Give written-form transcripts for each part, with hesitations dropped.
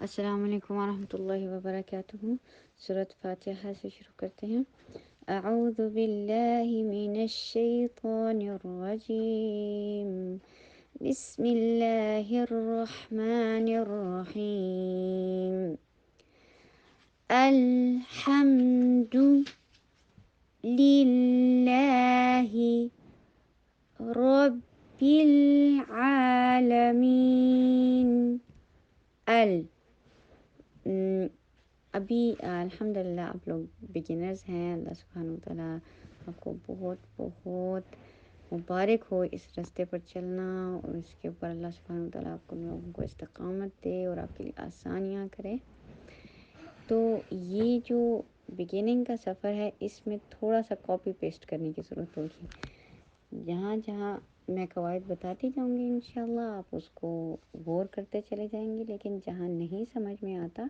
السلام علیکم ورحمۃ اللہ وبرکاتہ. سورۃ فاتحہ سے شروع کرتے ہیں. اعوذ باللہ من الشیطان الرجیم. بسم اللہ الرحمن الرحیم. الحمد للہ رب العالمین. ابھی الحمدللہ آپ لوگ بگنرز ہیں. اللہ سبحانہ وتعالیٰ آپ کو بہت بہت مبارک ہو اس راستے پر چلنا، اور اس کے اوپر اللہ سبحانہ وتعالیٰ آپ کو لوگوں کو استقامت دے اور آپ کے لیے آسانیاں کرے. تو یہ جو بگننگ کا سفر ہے، اس میں تھوڑا سا کاپی پیسٹ کرنے کی ضرورت ہوگی. جہاں جہاں میں قواعد بتاتی جاؤں گی انشاءاللہ آپ اس کو غور کرتے چلے جائیں گے، لیکن جہاں نہیں سمجھ میں آتا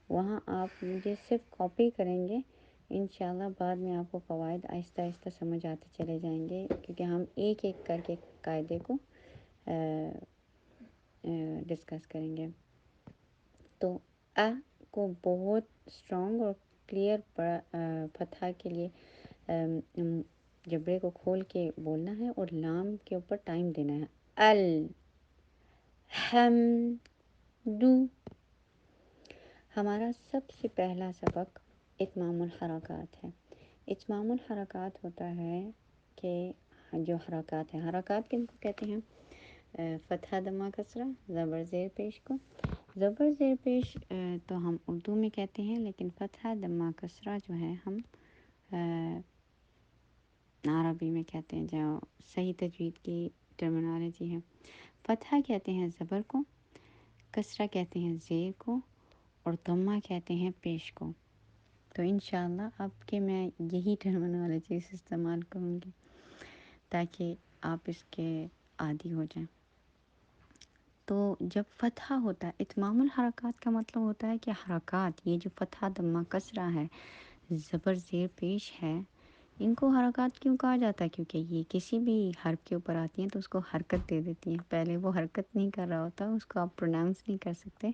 وہاں آپ مجھے صرف کاپی کریں گے. انشاءاللہ بعد میں آپ کو قواعد آہستہ آہستہ سمجھ آتے چلے جائیں گے، کیونکہ ہم ایک ایک کر کے قاعدے کو ڈسکس کریں گے. تو کو بہت اسٹرانگ اور کلیئر فتحہ کے لیے جبڑے کو کھول کے بولنا ہے، اور لام کے اوپر ٹائم دینا ہے. الحمد. ہمارا سب سے پہلا سبق اتمام الحرکات ہے. اتمام الحرکات ہوتا ہے کہ جو حرکات ہیں، حرکات کن کو کہتے ہیں؟ فتحہ دمہ کسرہ، زبر زیر پیش کو. زبر زیر پیش تو ہم اردو میں کہتے ہیں، لیکن فتحہ دمہ کسرہ جو ہے ہم عربی میں کہتے ہیں، جو صحیح تجوید کی ٹرمینالوجی ہے. فتحہ کہتے ہیں زبر کو، کسرہ کہتے ہیں زیر کو، اور ضمہ کہتے ہیں پیش کو. تو انشاءاللہ اب کہ میں یہی ٹرمینالوجیز استعمال کروں گی تاکہ آپ اس کے عادی ہو جائیں. تو جب فتحہ ہوتا ہے، اتمام الحرکات کا مطلب ہوتا ہے کہ حرکات، یہ جو فتحہ دمہ کسرہ ہے، زبر زیر پیش ہے، ان کو حرکات کیوں کہا جاتا ہے؟ کیونکہ یہ کسی بھی حرف کے اوپر آتی ہیں تو اس کو حرکت دے دیتی ہیں. پہلے وہ حرکت نہیں کر رہا ہوتا، اس کو آپ پروناؤنس نہیں کر سکتے،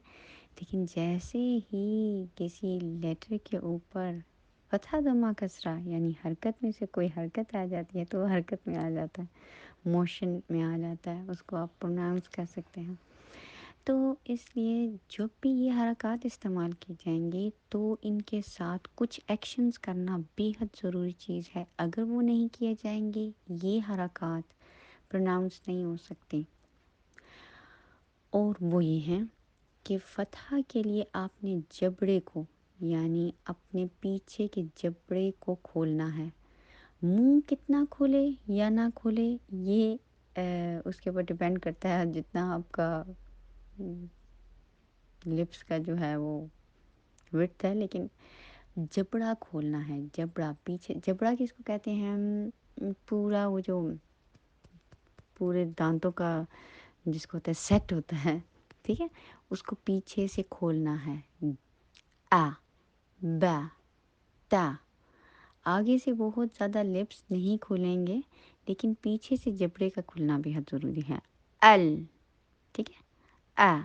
لیکن جیسے ہی کسی لیٹر کے اوپر فتحہ دمہ کسرہ یعنی حرکت میں سے کوئی حرکت آ جاتی ہے تو وہ حرکت میں آ جاتا ہے، موشن میں آ جاتا ہے، اس کو آپ پروناؤنس کر سکتے ہیں. تو اس لیے جب بھی یہ حرکات استعمال کی جائیں گی تو ان کے ساتھ کچھ ایکشنز کرنا بے حد ضروری چیز ہے. اگر وہ نہیں کیے جائیں گے یہ حرکات پروناؤنس نہیں ہو سکتی. اور وہ یہ ہیں کہ فتحہ کے لیے آپ نے جبڑے کو یعنی اپنے پیچھے کے جبڑے کو کھولنا ہے. منہ کتنا کھولے یا نہ کھولے یہ اس کے اوپر ڈیپینڈ کرتا ہے جتنا آپ کا لپس کا جو ہے وہ وڈتھ ہے، لیکن جبڑا کھولنا ہے. جبڑا پیچھے، جبڑا کس کو کہتے ہیں؟ ہم پورا وہ جو پورے دانتوں کا جس کو ہوتا ہے سیٹ ہوتا ہے، ٹھیک ہے، اس کو پیچھے سے کھولنا ہے. آ با تا. آگے سے بہت زیادہ لپس نہیں کھولیں گے، لیکن پیچھے سے جبڑے کا کھلنا بے حد ضروری ہے. ال، ٹھیک ہے، آ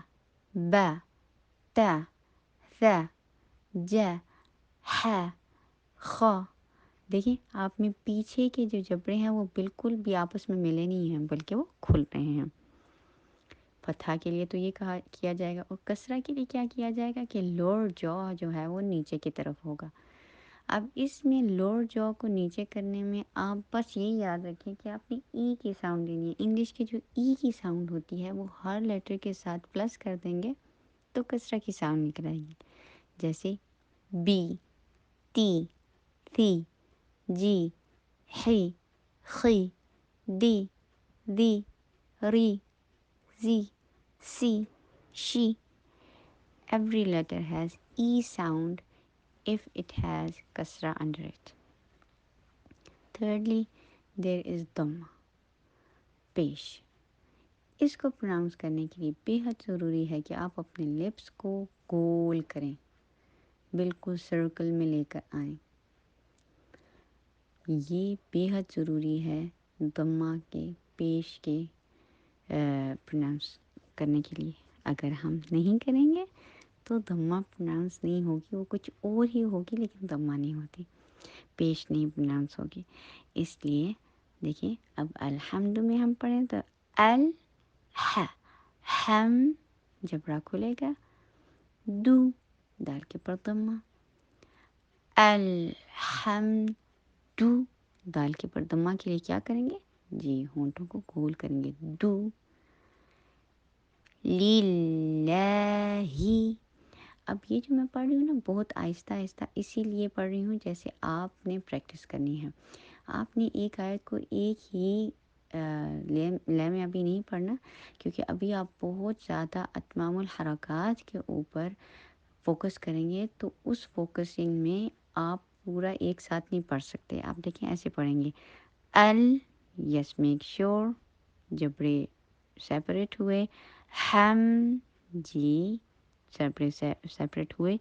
با تا ثا جا ح خ. دیکھیں آپ میں پیچھے کے جو جبڑے ہیں وہ بالکل بھی آپس میں ملے نہیں ہیں، بلکہ وہ کھل رہے ہیں. فتحہ کے لیے تو یہ کہا کیا جائے گا، اور کسرہ کے لیے کیا کیا جائے گا کہ لوور جو جو ہے وہ نیچے کی طرف ہوگا. اب اس میں لوور جو کو نیچے کرنے میں آپ بس یہی یاد رکھیں کہ آپ نے ای کی ساؤنڈ لینی ہے. انگلش کی جو ای کی ساؤنڈ ہوتی ہے وہ ہر لیٹر کے ساتھ پلس کر دیں گے تو کسرہ کی ساؤنڈ نکل آئے گی. جیسے بی، تی، ثی، جی، حی، خی، دی، دی، ری، زی، سی، شی. Every letter has E sound if it has kasra under it. Thirdly, there is dhamma, پیش. اس کو پروناؤنس کرنے کے لیے بے حد ضروری ہے کہ آپ اپنے لپس کو گول کریں، بالکل سرکل میں لے کر آئیں. یہ بے حد ضروری ہے دمہ کے پیش کے پروناؤنس کرنے کے لیے. اگر ہم نہیں کریں گے تو دمہ پروناؤنس نہیں ہوگی، وہ کچھ اور ہی ہوگی لیکن دمہ نہیں ہوتی، پیش نہیں پروناؤنس ہوگی. اس لیے دیکھیں اب الحمد میں ہم پڑھیں تو ہم جبڑا کھلے گا، دو دال کے پر دمہ، الحمد دال کے پر دمہ کے لیے کیا کریں گے جی ہونٹوں کو گول کریں گے، دو. للہ، اب یہ جو میں پڑھ رہی ہوں نا بہت آہستہ آہستہ اسی لیے پڑھ رہی ہوں جیسے آپ نے پریکٹس کرنی ہے. آپ نے ایک آیت کو ایک ہی لے میں ابھی نہیں پڑھنا، کیونکہ ابھی آپ بہت زیادہ اتمام الحرکات کے اوپر فوکس کریں گے تو اس فوکسنگ میں آپ پورا ایک ساتھ نہیں پڑھ سکتے. آپ دیکھیں ایسے پڑھیں گے یس میک شور جبڑے سیپریٹ ہوئے، ہم جی سیپریٹ ہوئے،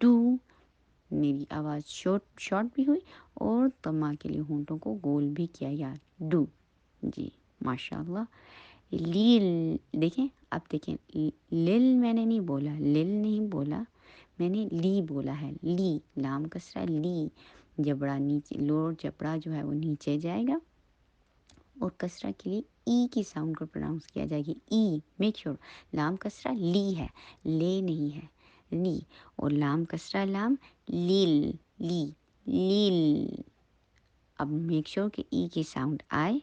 ڈو میری آواز شارٹ بھی ہوئی اور دمہ کے لیے ہونٹوں کو گول بھی کیا گیا، ڈو جی ماشاء اللہ. لیل دیکھیں، اب دیکھیں لل میں نے نہیں بولا، لل نہیں بولا، میں نے لی بولا ہے، لی لام کسرہ لی، جبڑا نیچے لوور جبڑا جو ہے وہ نیچے جائے گا اور کسرہ کے لیے ای کی ساؤنڈ کو پروناؤنس کیا جائے گی، ای میک شور. لام کسرہ لی ہے، لے نہیں ہے، لی، اور لام کسرہ لام لیل، لی لیل. اب میک شور کہ ای کی ساؤنڈ آئے.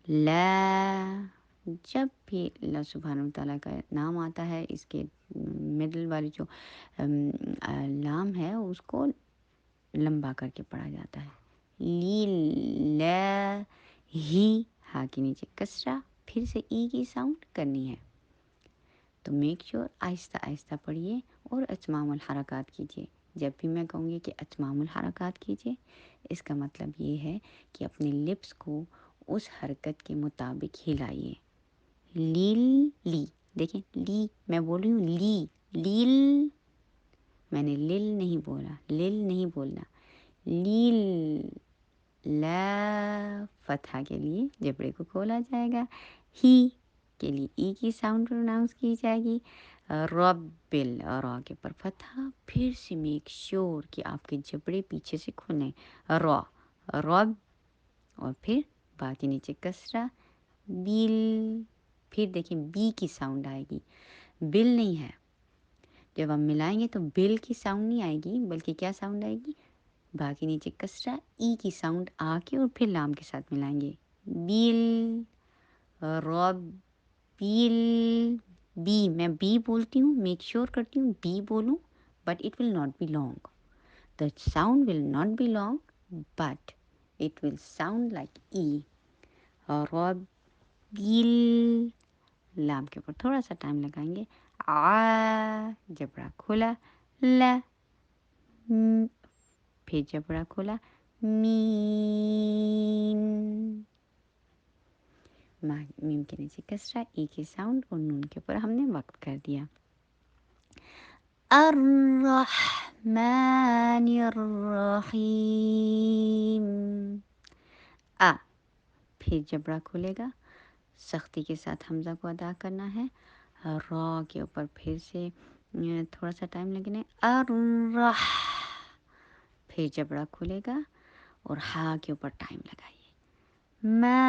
لا، جب بھی اللہ سبحانہ وتعالیٰ کا نام آتا ہے اس کے مڈل والی جو لام ہے اس کو لمبا کر کے پڑھا جاتا ہے، لا ہی، ہا کے نیچے کسرہ، پھر سے ای کی ساؤنڈ کرنی ہے. تو میک شور آہستہ آہستہ پڑھیے اور اتمام الحرکات کیجیے. جب بھی میں کہوں گی کہ اتمام الحرکات کیجیے، اس کا مطلب یہ ہے کہ اپنے لپس کو اس حرکت کے مطابق ہلائیے. لیل لی، دیکھیں لی میں بول رہی ہوں، لی لیل، میں نے لل نہیں بولا، لل نہیں بولنا، لیل. لا، فتحہ کے لیے جبڑے کو کھولا جائے گا، ہی کے لیے ای کی ساؤنڈ پروناؤنس کی جائے گی، رب را کے پر فتحہ، پھر سے میک شور کہ آپ کے جبڑے پیچھے سے کھلیں، را رب، اور پھر با کے نیچے کسرہ، بیل، پھر دیکھیں بی کی ساؤنڈ آئے گی، بل نہیں ہے. جب ہم ملائیں گے تو بل کی ساؤنڈ نہیں آئے گی بلکہ کیا ساؤنڈ آئے گی، با کے نیچے کسرہ ای کی ساؤنڈ آ کے اور پھر لام کے ساتھ ملائیں گے، بیل، رب بیل. بی میں بی بولتی ہوں، میک شور کرتی ہوں بی بولوں، but it will not be long, the sound will not be long but it will sound like E. ربیل، لام کے اوپر تھوڑا سا ٹائم لگائیں گے، جبڑا کھولا، لا، پھر جبڑا کھولا، مین، میم کے نیچے کسرہ ای کی ساؤنڈ اور نون کے اوپر ہم نے وقت کر دیا. الرحمن الرحیم، پھر جبڑا کھلے گا، سختی کے ساتھ حمزہ کو ادا کرنا ہے، را کے اوپر پھر سے تھوڑا سا ٹائم لگنے، پھر جبڑا کھلے گا اور ہا کے اوپر ٹائم لگائیے، ما،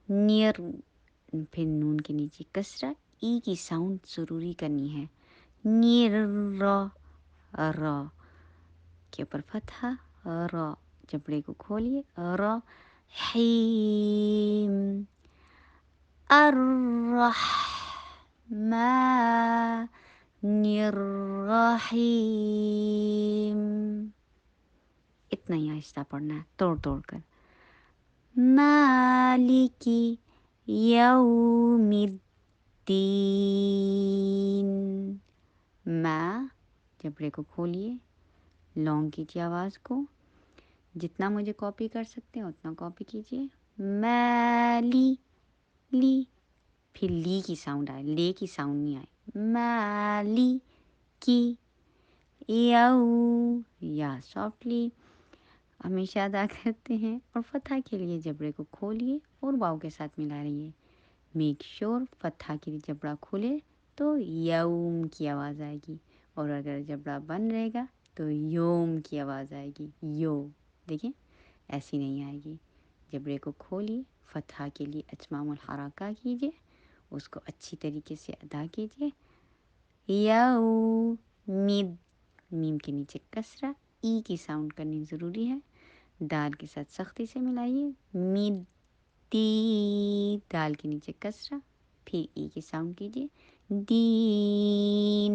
نیر، پھر نون کے نیچے کسرہ ای کی ساؤنڈ ضروری کرنی ہے، نیر، را کے اوپر فتحہ، را جبڑے کو کھولیے، رحیم، الرحمن الرحیم. اتنا ہی آہستہ پڑھنا ہے توڑ توڑ کر. مالکی یوم الدین، ما جبڑے کو کھولیے، لانگ کیجیے آواز کو، جتنا مجھے کاپی کر سکتے ہیں اتنا کاپی کیجیے، مالی، لی، پھر لی کی ساؤنڈ آئے، لے کی ساؤنڈ نہیں آئے، مالی کی، یا سافٹلی ہمیشہ ادا کرتے ہیں، اور فتحہ کے لیے جبڑے کو کھولیے اور واو کے ساتھ ملا رہیے. میک شور فتحہ کے لیے جبڑا کھولے تو یوم کی آواز آئے گی، اور اگر جبڑا بند رہے گا تو یوم کی آواز آئے گی، یو، دیکھیں ایسی نہیں آئے گی۔ جبڑے کو کھولیے، فتحہ کے لیے اتمام الحرکہ کیجیے، اس کو اچھی طریقے سے ادا کیجیے۔ یو، مید، میم کے نیچے کسرہ، ای کی ساؤنڈ کرنی ضروری ہے، دال کے ساتھ سختی سے ملائیے، مید، تی، دال کے نیچے کسرہ، پھر ای کی ساؤنڈ کیجیے، دین،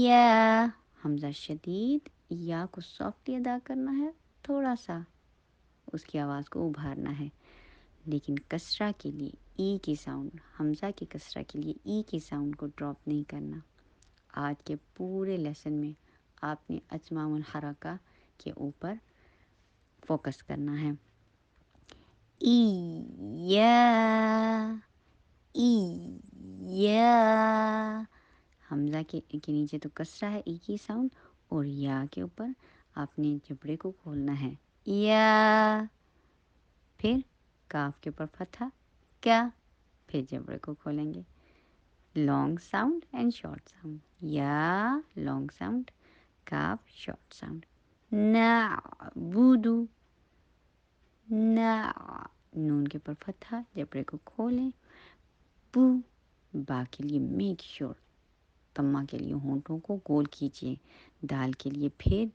یا، حمزہ شدید، یا کو سافٹلی ادا کرنا ہے، تھوڑا سا اس کی آواز کو ابھارنا ہے، لیکن کسرہ کے لیے ای کی ساؤنڈ، حمزہ کی کسرہ کے لیے ای کی ساؤنڈ کو ڈراپ نہیں کرنا۔ آج کے پورے لیسن میں آپ نے اتمام الحرکہ کے اوپر فوکس کرنا ہے۔ ای، یا، ای، یا، حمزہ کے نیچے تو کسرہ ہے، ای کی ساؤنڈ، اور یا کے اوپر آپ نے جبڑے کو کھولنا ہے، یا، پھر کاف کے اوپر فتحہ، کیا، پھر جبڑے کو کھولیں گے، long sound and short sound, یا لانگ ساؤنڈ، کاف شارٹ ساؤنڈ، نعبدو، نا، نون کے اوپر فتحہ، جبڑے کو کھولیں، بو، با کے لیے میک شور، تما کے لیے ہونٹوں کو گول کیجیے، دال کے لیے پھر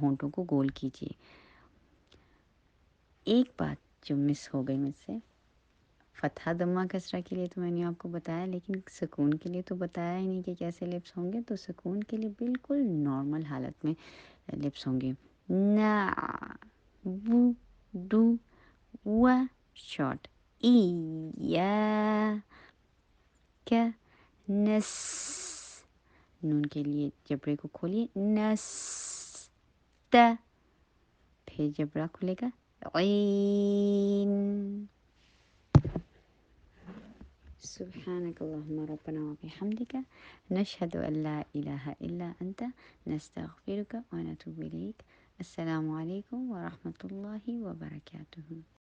ہونٹوں کو گول کیجیے۔ ایک بات جو مس ہو گئی مجھ سے، فتحہ دمہ کسرہ کے لیے تو میں نے آپ کو بتایا، لیکن سکون کے لیے تو بتایا ہی نہیں کہ کیسے لپس ہوں گے۔ تو سکون کے لیے بالکل نارمل حالت میں لپس ہوں گے، نا، بو، ڈو، و، شارٹ، ای، یا، کیا، نس، نون کے لیے جبڑے کو کھولیے، نس، تا، پھر جبڑا کھلے گا، عین۔ سبحانك اللهم ربنا وبحمدك نشهد أن لا إله إلا أنت نستغفرك ونتوب إليك۔ السلام عليكم ورحمة الله وبركاته۔